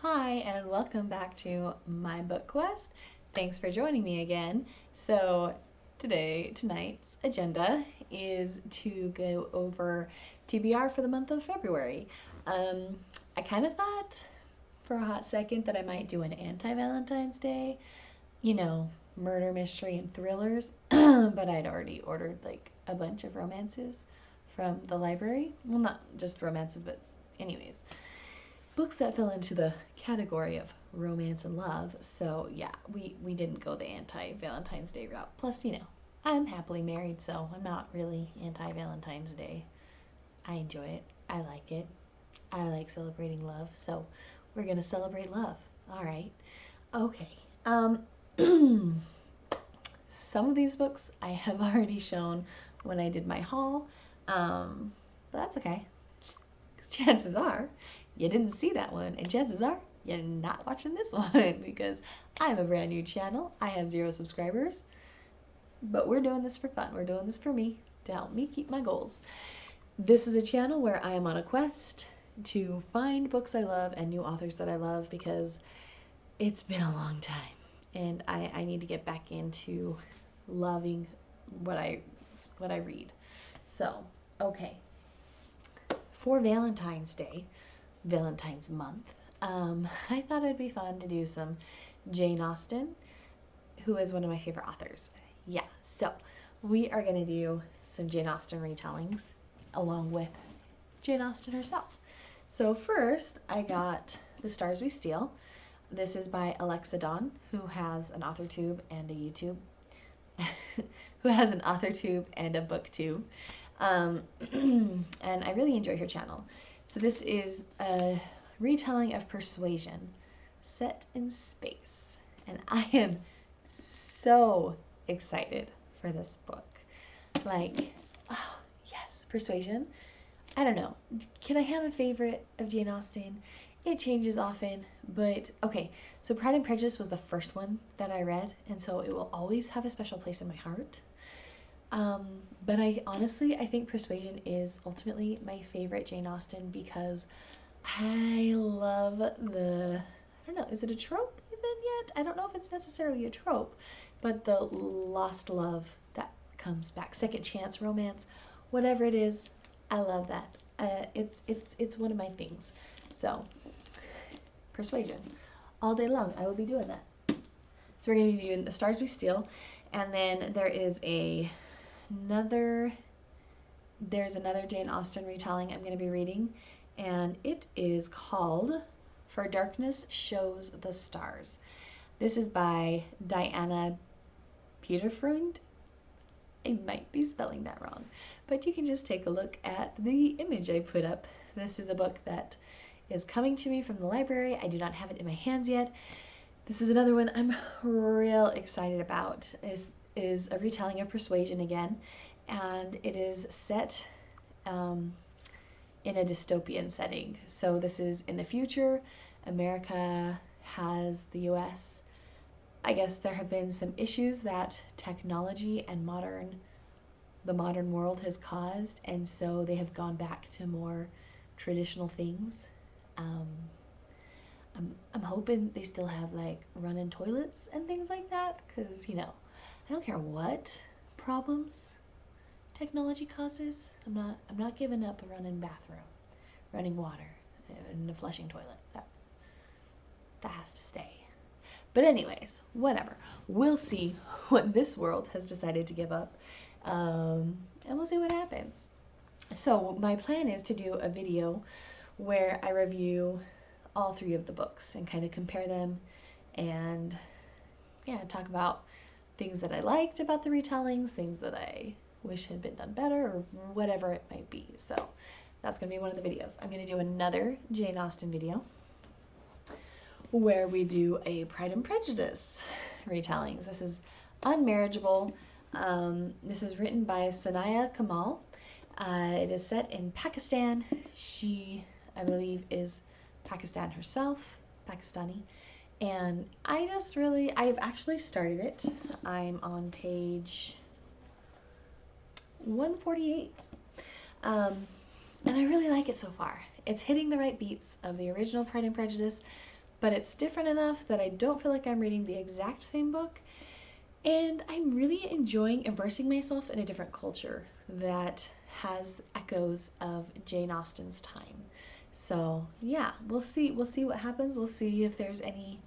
Hi, and welcome back to my book quest. Thanks for joining me again. So, tonight's agenda is to go over TBR for the month of February. I kind of thought for a hot second that I might do an anti-Valentine's Day, murder, mystery, and thrillers, but I'd already ordered like a bunch of romances from the library. Well, not just romances, but anyways, books that fell into the category of romance and love. So yeah, we didn't go the anti-Valentine's Day route. Plus, I'm happily married, so I'm not really anti-Valentine's Day. I enjoy it. I like it. I like celebrating love, so we're gonna celebrate love. All right. Okay. Some of these books I have already shown when I did my haul, but that's okay. Because chances are you didn't see that one, and chances are you're not watching this one because I'm a brand new channel. I have 0 subscribers, but we're doing this for fun. We're doing this for me, to help me keep my goals. This is a channel where I am on a quest to find books I love and new authors that I love because it's been a long time, and I need to get back into loving what I read. So, okay. For Valentine's Day, Valentine's month, I thought it'd be fun to do some Jane Austen, who is one of my favorite authors. Yeah, so we are going to do some Jane Austen retellings along with Jane Austen herself. So first, I got The Stars We Steal. This is by Alexa Donne, who has an AuthorTube and a YouTube. Who has an AuthorTube and a BookTube. And I really enjoy her channel. So this is a retelling of Persuasion set in space. And I am so excited for this book. Like, oh, yes, Persuasion. I don't know. Can I have a favorite of Jane Austen? It changes often, but okay. So Pride and Prejudice was the first one that I read, and so it will always have a special place in my heart. But I think Persuasion is ultimately my favorite Jane Austen because I love I don't know, is it a trope even yet? I don't know if it's necessarily a trope, but the lost love that comes back, second chance romance, whatever it is, I love that. It's one of my things. So, Persuasion, all day long, I will be doing that. So we're going to be doing The Stars We Steal, and then there is another Jane Austen retelling I'm going to be reading, and it is called For Darkness Shows the Stars. This is by Diana Peterfreund. I might be spelling that wrong, but you can just take a look at the image I put up. This is a book that is coming to me from the library. I do not have it in my hands yet. This is another one I'm real excited about. Is a retelling of Persuasion again, and it is set in a dystopian setting. So this is in the future. America has the US. I guess there have been some issues that technology and the modern world has caused, and so they have gone back to more traditional things. I'm hoping they still have like running toilets and things like that, because I don't care what problems technology causes. I'm not giving up a running bathroom, running water, and a flushing toilet. That has to stay. But anyways, whatever. We'll see what this world has decided to give up, and we'll see what happens. So my plan is to do a video where I review all 3 of the books and kind of compare them and talk about things that I liked about the retellings, things that I wish had been done better, or whatever it might be. So that's going to be one of the videos. I'm going to do another Jane Austen video where we do a Pride and Prejudice retellings. This is Unmarriageable. This is written by Soniah Kamal. It is set in Pakistan. She, I believe, is Pakistan herself, Pakistani. And I've actually started it. I'm on page 148. And I really like it so far. It's hitting the right beats of the original Pride and Prejudice, but it's different enough that I don't feel like I'm reading the exact same book, and I'm really enjoying immersing myself in a different culture that has echoes of Jane Austen's time. So yeah, we'll see what happens. We'll see if there's any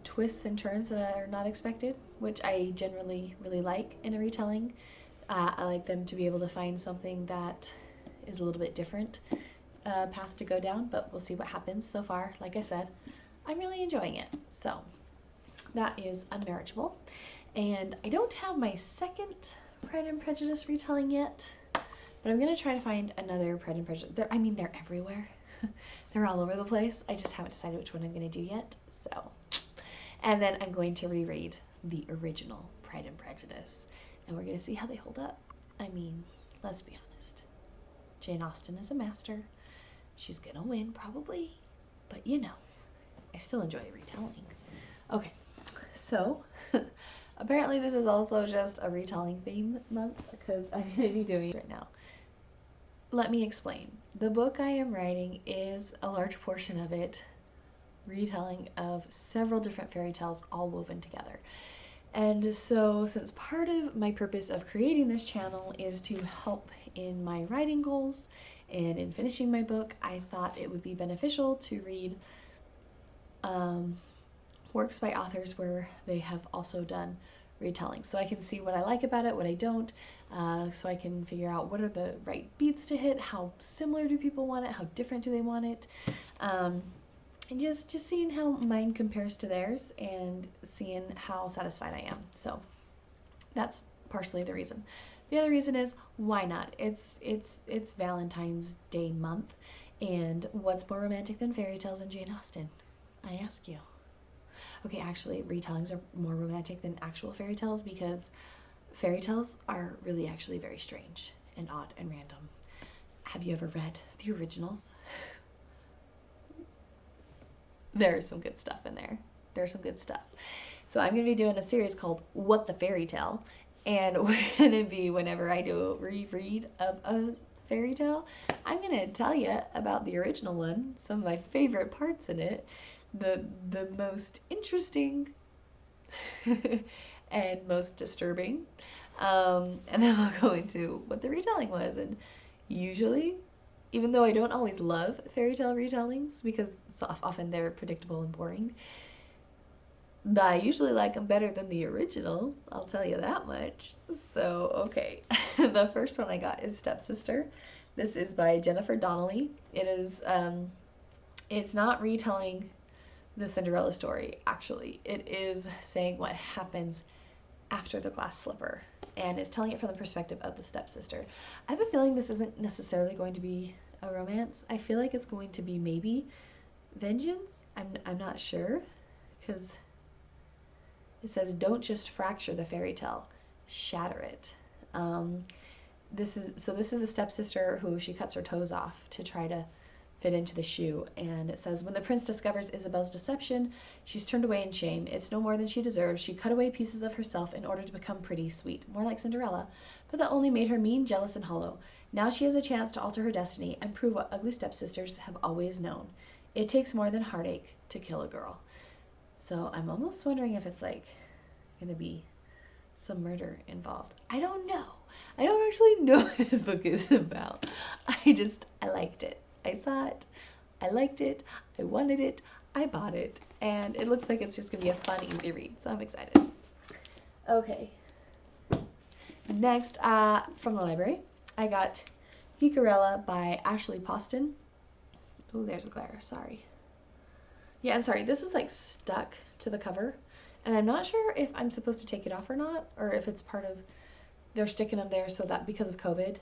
twists and turns that are not expected, which I generally really like in a retelling. I like them to be able to find something that is a little bit different path to go down, but we'll see what happens. So far, like I said, I'm really enjoying it. So that is Unmarriageable. And I don't have my second Pride and Prejudice retelling yet, but I'm going to try to find another Pride and Prejudice. They're everywhere. They're all over the place. I just haven't decided which one I'm going to do yet. So, and then I'm going to reread the original Pride and Prejudice, and we're going to see how they hold up. I mean, let's be honest. Jane Austen is a master. She's going to win, probably. But you know, I still enjoy retelling. Okay, so apparently this is also just a retelling theme month because I'm going to be doing it right now. Let me explain. The book I am writing is a large portion of it retelling of several different fairy tales all woven together. And so since part of my purpose of creating this channel is to help in my writing goals and in finishing my book, I thought it would be beneficial to read works by authors where they have also done retelling, so I can see what I like about it, what I don't, so I can figure out what are the right beats to hit, how similar do people want it, how different do they want it, and just seeing how mine compares to theirs and seeing how satisfied I am. So that's partially the reason. The other reason is, why not? It's Valentine's Day month, and what's more romantic than fairy tales and Jane Austen? I ask you. Okay, actually, retellings are more romantic than actual fairy tales because fairy tales are really actually very strange and odd and random. Have you ever read the originals? There's some good stuff in there. There's some good stuff. So I'm going to be doing a series called What the Fairy Tale, and we're going to be, whenever I do a reread of a fairy tale, I'm going to tell you about the original one, some of my favorite parts in it, the most interesting and most disturbing, and then we'll go into what the retelling was. And usually, even though I don't always love fairy tale retellings because often they're predictable and boring, I usually like them better than the original, I'll tell you that much. So, okay, the first one I got is Stepsister. This is by Jennifer Donnelly. It is, it's not retelling the Cinderella story, actually. It is saying what happens after the glass slipper, and it's telling it from the perspective of the stepsister. I have a feeling this isn't necessarily going to be a romance. I feel like it's going to be maybe vengeance. I'm not sure, because it says, don't just fracture the fairy tale, shatter it. This is the stepsister who she cuts her toes off to try to fit into the shoe, and it says, when the prince discovers Isabel's deception, she's turned away in shame. It's no more than she deserves. She cut away pieces of herself in order to become pretty, sweet, more like Cinderella, but that only made her mean, jealous, and hollow. Now she has a chance to alter her destiny and prove what ugly stepsisters have always known. It takes more than heartache to kill a girl. So I'm almost wondering if it's like gonna be some murder involved. I don't know. I don't actually know what this book is about. I liked it. I saw it, I liked it, I wanted it, I bought it, and it looks like it's just going to be a fun, easy read, so I'm excited. Okay. Next, from the library, I got Geekerella by Ashley Poston. Oh, there's a glare, sorry. Yeah, I'm sorry, this is like stuck to the cover, and I'm not sure if I'm supposed to take it off or not, or if it's part of, they're sticking them there so that because of COVID,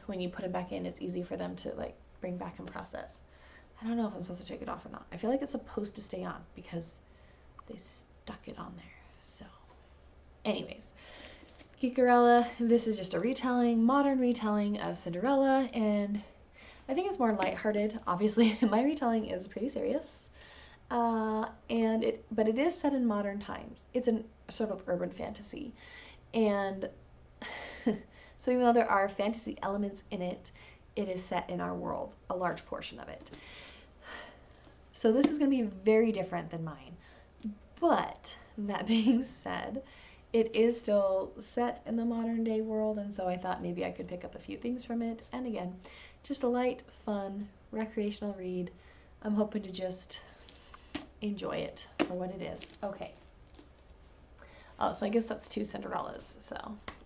when you put them back in, it's easy for them to like bring back and process. I don't know if I'm supposed to take it off or not. I feel like it's supposed to stay on because they stuck it on there. So anyways, Geekerella, this is just a retelling, modern retelling of Cinderella, and I think it's more lighthearted. Obviously, my retelling is pretty serious, but it is set in modern times. It's a sort of urban fantasy, and so even though there are fantasy elements in it, it is set in our world, a large portion of it. So this is going to be very different than mine. But that being said, it is still set in the modern day world, and so I thought maybe I could pick up a few things from it. And again, just a light, fun, recreational read. I'm hoping to just enjoy it for what it is. Okay. Oh, so I guess that's 2 Cinderellas. So,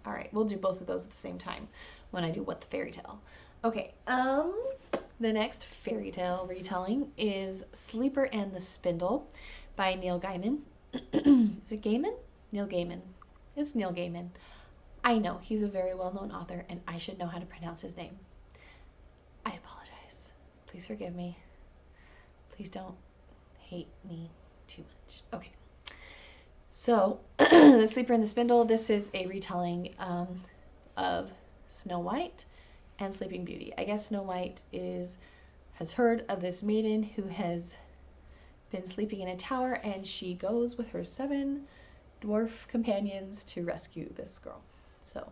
all right, we'll do both of those at the same time when I do What the Fairy Tale. Okay, the next fairy tale retelling is Sleeper and the Spindle by Neil Gaiman. Is it Gaiman? Neil Gaiman. It's Neil Gaiman. I know, he's a very well-known author, and I should know how to pronounce his name. I apologize. Please forgive me. Please don't hate me too much. Okay. So, The Sleeper and the Spindle, this is a retelling of Snow White and Sleeping Beauty. I guess Snow White has heard of this maiden who has been sleeping in a tower, and she goes with her 7 dwarf companions to rescue this girl. So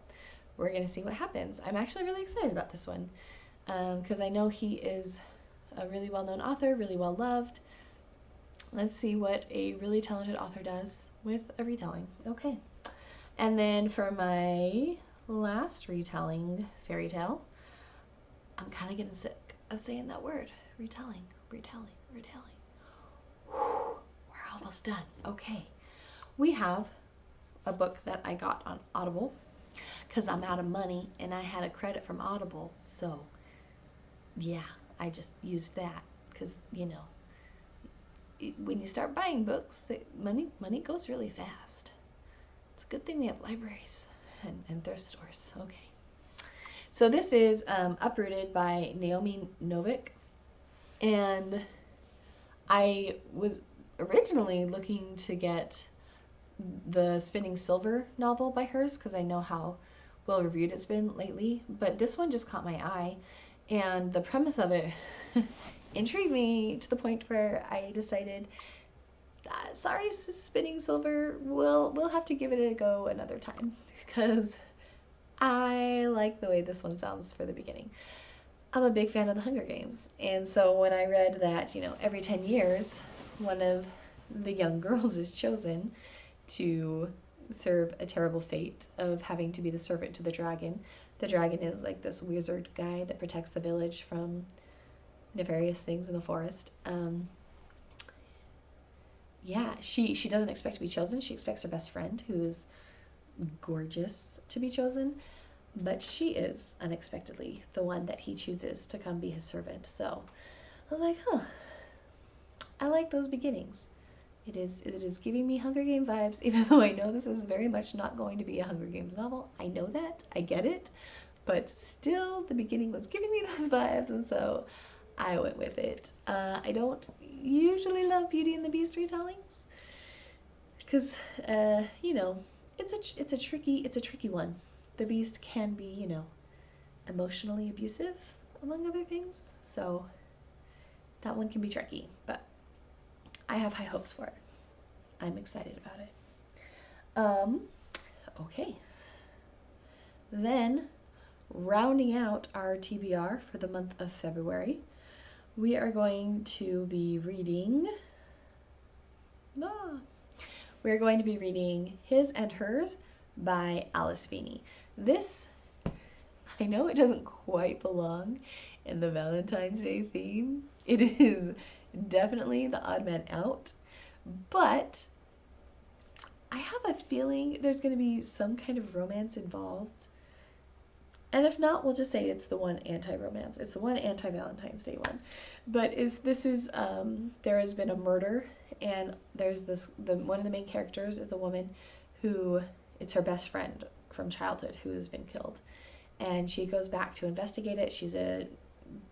we're going to see what happens. I'm actually really excited about this one because I know he is a really well-known author, really well-loved. Let's see what a really talented author does with a retelling. Okay. And then for my last retelling fairy tale, I'm kind of getting sick of saying that word. Retelling, retelling, retelling. Whew, we're almost done. Okay. We have a book that I got on Audible because I'm out of money and I had a credit from Audible. So, yeah, I just used that because, you know, when you start buying books, money goes really fast. It's a good thing we have libraries and thrift stores. Okay. So this is Uprooted by Naomi Novik, and I was originally looking to get the Spinning Silver novel by hers because I know how well reviewed it's been lately, but this one just caught my eye, and the premise of it intrigued me to the point where I decided, sorry, Spinning Silver, we'll have to give it a go another time because I like the way this one sounds for the beginning. I'm a big fan of the Hunger Games, and so when I read that, you know, every 10 years, one of the young girls is chosen to serve a terrible fate of having to be the servant to the dragon. The dragon is like this wizard guy that protects the village from nefarious things in the forest. Yeah, she doesn't expect to be chosen. She expects her best friend, who is gorgeous, to be chosen, but she is unexpectedly the one that he chooses to come be his servant. So I was like, huh, I like those beginnings. It is giving me Hunger Game vibes, even though I know this is very much not going to be a Hunger Games novel. I know that, I get it, but still the beginning was giving me those vibes, and so I went with it. I don't usually love Beauty and the Beast retellings because you know, it's a tricky one. The Beast can be, you know, emotionally abusive, among other things, so that one can be tricky, but I have high hopes for it. I'm excited about it. Okay. Then, rounding out our TBR for the month of February, we are going to be reading His and Hers by Alice Feeney. This, I know it doesn't quite belong in the Valentine's Day theme. It is definitely the odd man out, but I have a feeling there's going to be some kind of romance involved. And if not, we'll just say it's the one anti-romance. It's the one anti-Valentine's Day one. But there has been a murder, and there's one of the main characters is a woman who, it's her best friend from childhood who has been killed. And she goes back to investigate it. She's a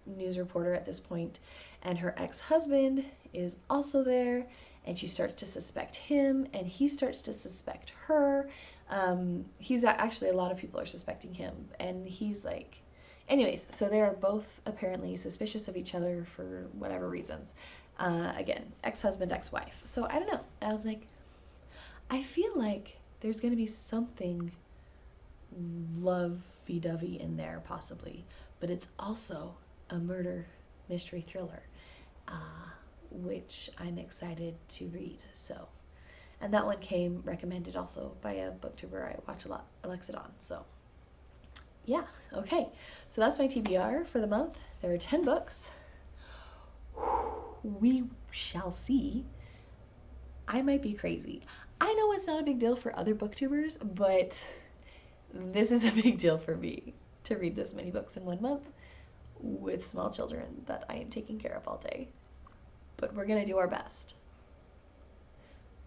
news reporter at this point, and her ex-husband is also there, and she starts to suspect him, and he starts to suspect her. He's actually, a lot of people are suspecting him, and he's like, anyways, so they're both apparently suspicious of each other for whatever reasons. Again, ex-husband, ex-wife. So I don't know. I was like, I feel like there's going to be something lovey-dovey in there, possibly, but it's also a murder mystery thriller. which I'm excited to read. So, and that one came recommended also by a booktuber I watch a lot, Alexa Dawn. So, yeah, okay. So that's my TBR for the month. There are 10 books. We shall see. I might be crazy. I know it's not a big deal for other booktubers, but this is a big deal for me to read this many books in 1 month with small children that I am taking care of all day. But we're gonna do our best.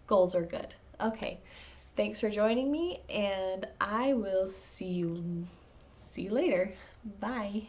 Goals are good. Okay, thanks for joining me, and I will see you later. Bye.